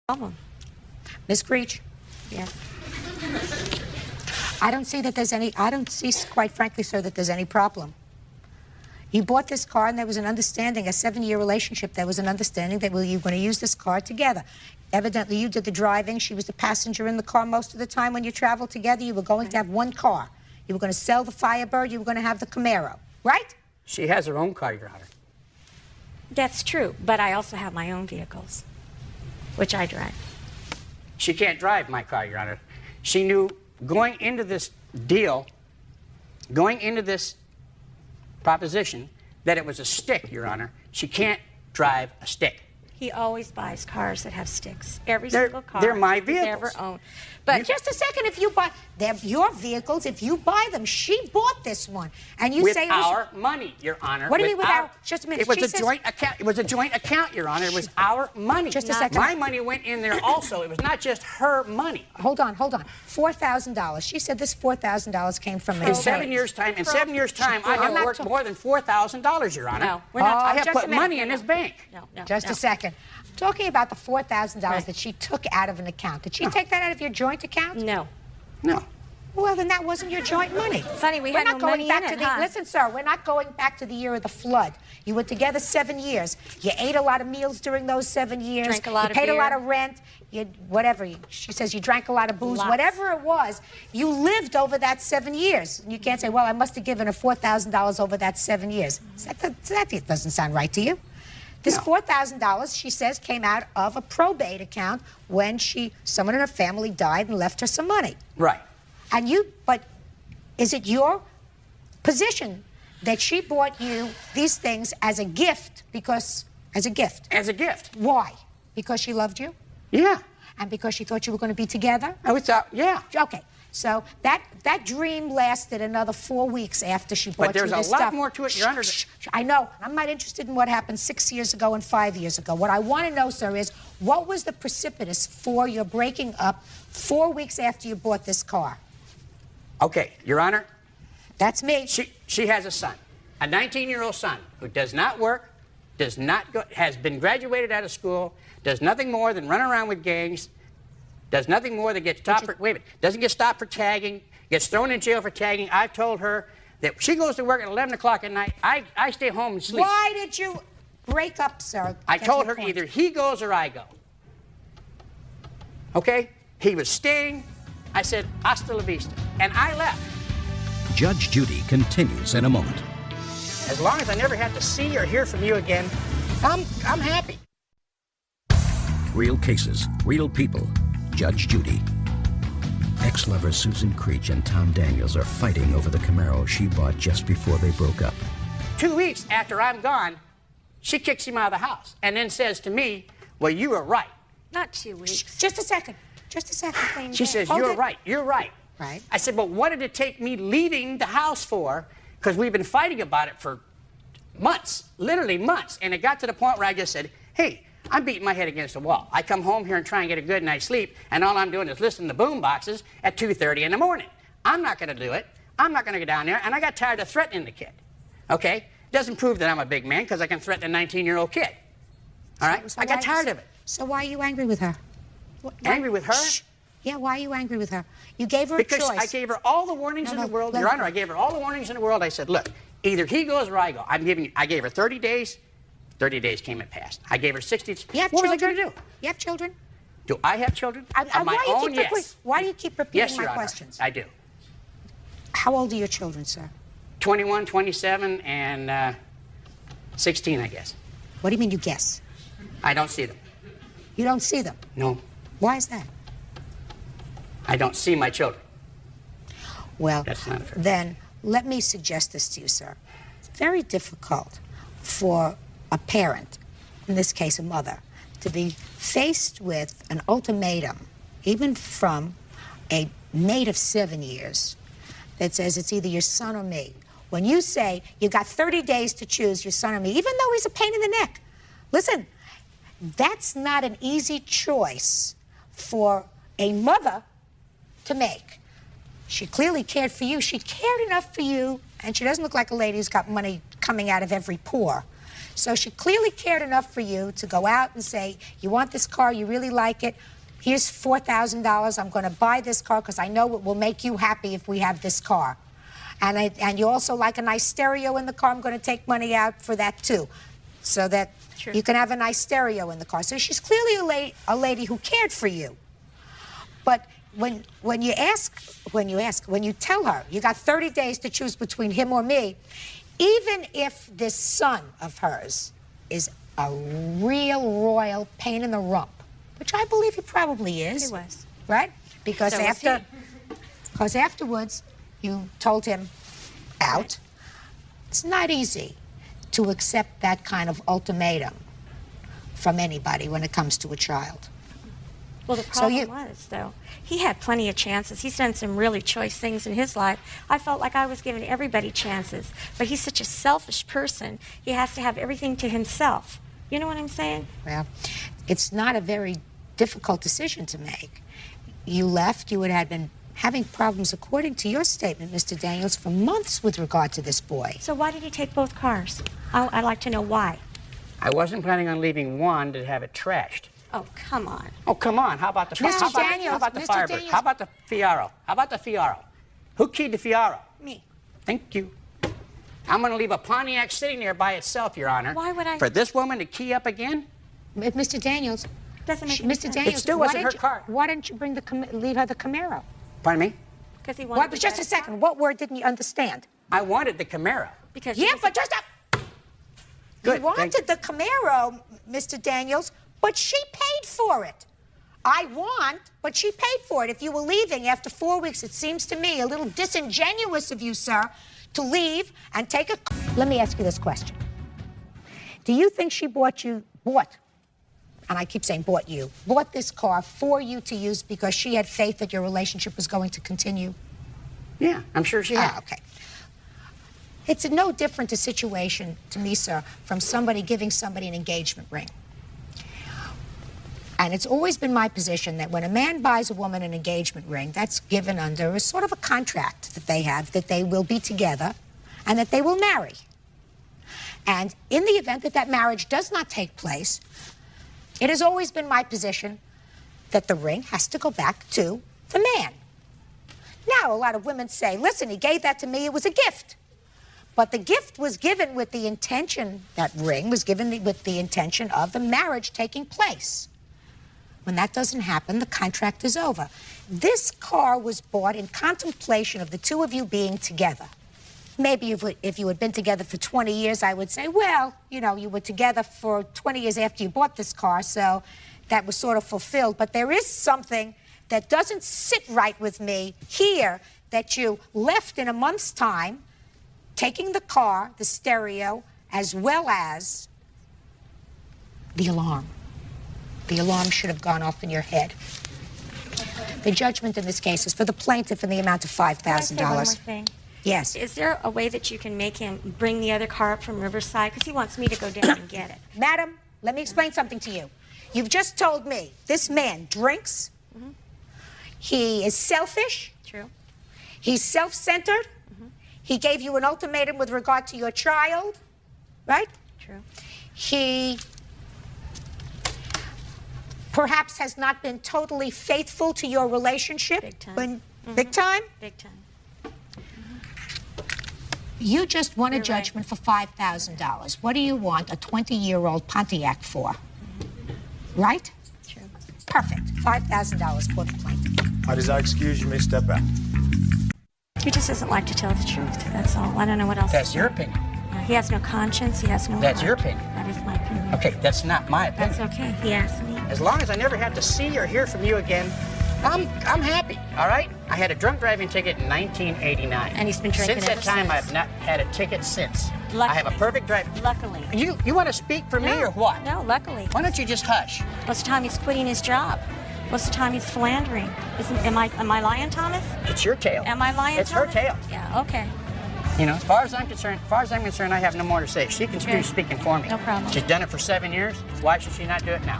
problem. Ms. Creech? Yes. I don't see, quite frankly, sir, that there's any problem. You bought this car, and there was an understanding, a 7-year relationship, there was an understanding that you were going to use this car together. Evidently, you did the driving. She was the passenger in the car most of the time when you traveled together. You were going to have one car. You were going to sell the Firebird. You were going to have the Camaro, right? She has her own car, Your Honor. That's true, but I also have my own vehicles, which I drive. She can't drive my car, Your Honor. She knew going into this deal, going into this proposition, that it was a stick, Your Honor. She can't drive a stick. He always buys cars that have sticks. Every single car they're my he's vehicles. ever owned. But just a second, if you buy, they're your vehicles. If you buy them, she bought this one, and you with say our money, Your Honor. What do you mean with our? Just a minute. It was a joint account. It was a joint account, Your Honor. It was our money. Just a second. My money went in there also. It was not just her money. Hold on. $4,000. She said this $4,000 came from In 7 years' time, I have worked more than $4,000, Your Honor. No, we're not. I have Just put a minute. money in this bank. No. Just a second. Talking about the $4,000 that she took out of an account. Did she take that out of your joint account? No. No. Well, then that wasn't your joint money. Funny, we had no money in it, huh? Listen, sir, we're not going back to the year of the flood. You were together 7 years. You ate a lot of meals during those 7 years. Drank a lot of beer. You paid a lot of rent. She says you drank a lot of booze. Lots. Whatever it was, you lived over that 7 years. And you can't say, well, I must have given her $4,000 over that 7 years. That doesn't sound right to you. This $4,000, she says, came out of a probate account when someone in her family died and left her some money. Right. But is it your position that she bought you these things as a gift as a gift? As a gift. Why? Because she loved you? Yeah. And because she thought you were going to be together? Yeah. Okay. So that dream lasted another 4 weeks after she bought you this stuff. But there's a lot more to it, Your Honor. I know. I'm not interested in what happened 6 years ago and 5 years ago. What I want to know, sir, is what was the precipitous for your breaking up 4 weeks after you bought this car? Okay, Your Honor. That's me. She has a son, a 19-year-old son who does not work, has been graduated out of school, does nothing more than run around with gangs, does nothing more than get stopped doesn't get stopped for tagging, gets thrown in jail for tagging. I've told her that she goes to work at 11 o'clock at night. I stay home and sleep. Why did you break up, sir? I told her either he goes or I go. Okay? He was staying. I said, hasta la vista. And I left. Judge Judy continues in a moment. As long as I never have to see or hear from you again, I'm happy. Real cases, real people. Judge Judy. Ex-lover Susan Creech and Tom Daniels are fighting over the Camaro she bought just before they broke up. 2 weeks after I'm gone, she kicks him out of the house and then says to me, well, you were right. Not 2 weeks. Just a second. She says, you're right. Right. I said, but what did it take me leaving the house for? Because we've been fighting about it for months, literally months. And it got to the point where I just said, hey, I'm beating my head against the wall. I come home here and try and get a good night's sleep, and all I'm doing is listening to boom boxes at 2:30 in the morning. I'm not going to do it. I'm not going to go down there, and I got tired of threatening the kid. Okay? Doesn't prove that I'm a big man because I can threaten a 19-year-old kid. All right? I got tired of it. So why are you angry with her? Angry with her? Shh. Yeah, why are you angry with her? You gave her a choice. Because I gave her all the warnings in the world. Your Honor, I gave her all the warnings in the world. I said, look, either he goes or I go. I gave her 30 days. 30 days came and passed. I gave her 60. What was I going to do? You have children? Do I have children? Of my own, yes. Why do you keep repeating my questions? I do. How old are your children, sir? 21, 27, and 16, I guess. What do you mean you guess? I don't see them. You don't see them? No. Why is that? I don't see my children. Well, that's not fair. Then let me suggest this to you, sir. It's very difficult for a parent, in this case a mother, to be faced with an ultimatum, even from a mate of 7 years, that says it's either your son or me. When you say you got 30 days to choose your son or me, even though he's a pain in the neck, listen, that's not an easy choice for a mother to make. She clearly cared for you. She cared enough for you, and she doesn't look like a lady who's got money coming out of every pore, So she clearly cared enough for you to go out and say, you want this car, you really like it, here's $4,000, I'm going to buy this car because I know it will make you happy if we have this car. And you also like a nice stereo in the car, I'm going to take money out for that too, so that you can have a nice stereo in the car. So she's clearly a lady who cared for you. But when you tell her, you got 30 days to choose between him or me, even if this son of hers is a real royal pain in the rump, which I believe he probably is. He was. Right? Because So afterwards you told him out. It's not easy to accept that kind of ultimatum from anybody when it comes to a child. Well, the problem was, though, he had plenty of chances. He's done some really choice things in his life. I felt like I was giving everybody chances. But he's such a selfish person, he has to have everything to himself. You know what I'm saying? Well, it's not a very difficult decision to make. You left, you had been having problems, according to your statement, Mr. Daniels, for months with regard to this boy. So why did he take both cars? I'd like to know why. I wasn't planning on leaving one to have it trashed. Oh, come on. Oh, come on. How about the Mr. Daniels, how about the Mr. Firebird? Daniels. How about the Fiaro? How about the Fiaro? Who keyed the Fiaro? Me. Thank you. I'm going to leave a Pontiac sitting there by itself, Your Honor. Why would I? For this woman to key up again? Mr. Daniels, Doesn't make any Mr. sense. Daniels, It still wasn't her car. Why didn't you leave her the Camaro? Pardon me? Because he wanted to Just get a second. What word didn't you understand? I wanted the Camaro. Because Yeah, but just a... Good, You wanted thank the Camaro, Mr. Daniels, but she paid for it. But she paid for it. If you were leaving after 4 weeks, it seems to me a little disingenuous of you, sir, to leave and take a... Let me ask you this question. Do you think she bought, and I keep saying bought this car for you to use because she had faith that your relationship was going to continue? Yeah, I'm sure she had. Ah, okay. It's no different a situation to me, sir, from somebody giving somebody an engagement ring. And it's always been my position that when a man buys a woman an engagement ring, that's given under a sort of a contract that they have, that they will be together and that they will marry. And in the event that that marriage does not take place, it has always been my position that the ring has to go back to the man. Now, a lot of women say, listen, he gave that to me, it was a gift. But the gift was given with the intention, that ring was given with the intention of the marriage taking place. When that doesn't happen, the contract is over. This car was bought in contemplation of the two of you being together. Maybe if you had been together for 20 years, I would say, well, you know, you were together for 20 years after you bought this car, so that was sort of fulfilled. But there is something that doesn't sit right with me here that you left in a month's time, taking the car, the stereo, as well as the alarm. The alarm should have gone off in your head. The judgment in this case is for the plaintiff in the amount of $5,000. Can I say one more thing? Yes. Is there a way that you can make him bring the other car up from Riverside? Because he wants me to go down and get it. Madam, let me explain something to you. You've just told me this man drinks. Mm-hmm. He is selfish. True. He's self-centered. Mm-hmm. He gave you an ultimatum with regard to your child, right? True. He perhaps has not been totally faithful to your relationship. Big time. Big time? Big time. You just won a You're right. judgment for $5,000. What do you want a 20-year-old Pontiac for? Right? True. Perfect. $5,000 for the plaintiff. I desire excuse, you may step out. He just doesn't like to tell the truth. That's all. I don't know what else. That's to your say. opinion. He has no conscience. He has no That's heart. your opinion. That is my opinion. Okay, that's not my opinion. That's okay. He asked me. As long as I never have to see or hear from you again, I'm happy, all right? I had a drunk driving ticket in 1989. And he's been drinking Since that ever time, since. I've not had a ticket since. Luckily. I have a perfect drive. Luckily. You want to speak for me or what? No, luckily. Why don't you just hush? Most of the time he's quitting his job. Most of the time he's philandering. Am I lying, Thomas? It's your tail. Am I lying, It's her Thomas? tail. Yeah, okay. You know, as far as I'm concerned, I have no more to say. She can Okay. speaking for me. No problem. She's done it for 7 years. Why should she not do it now?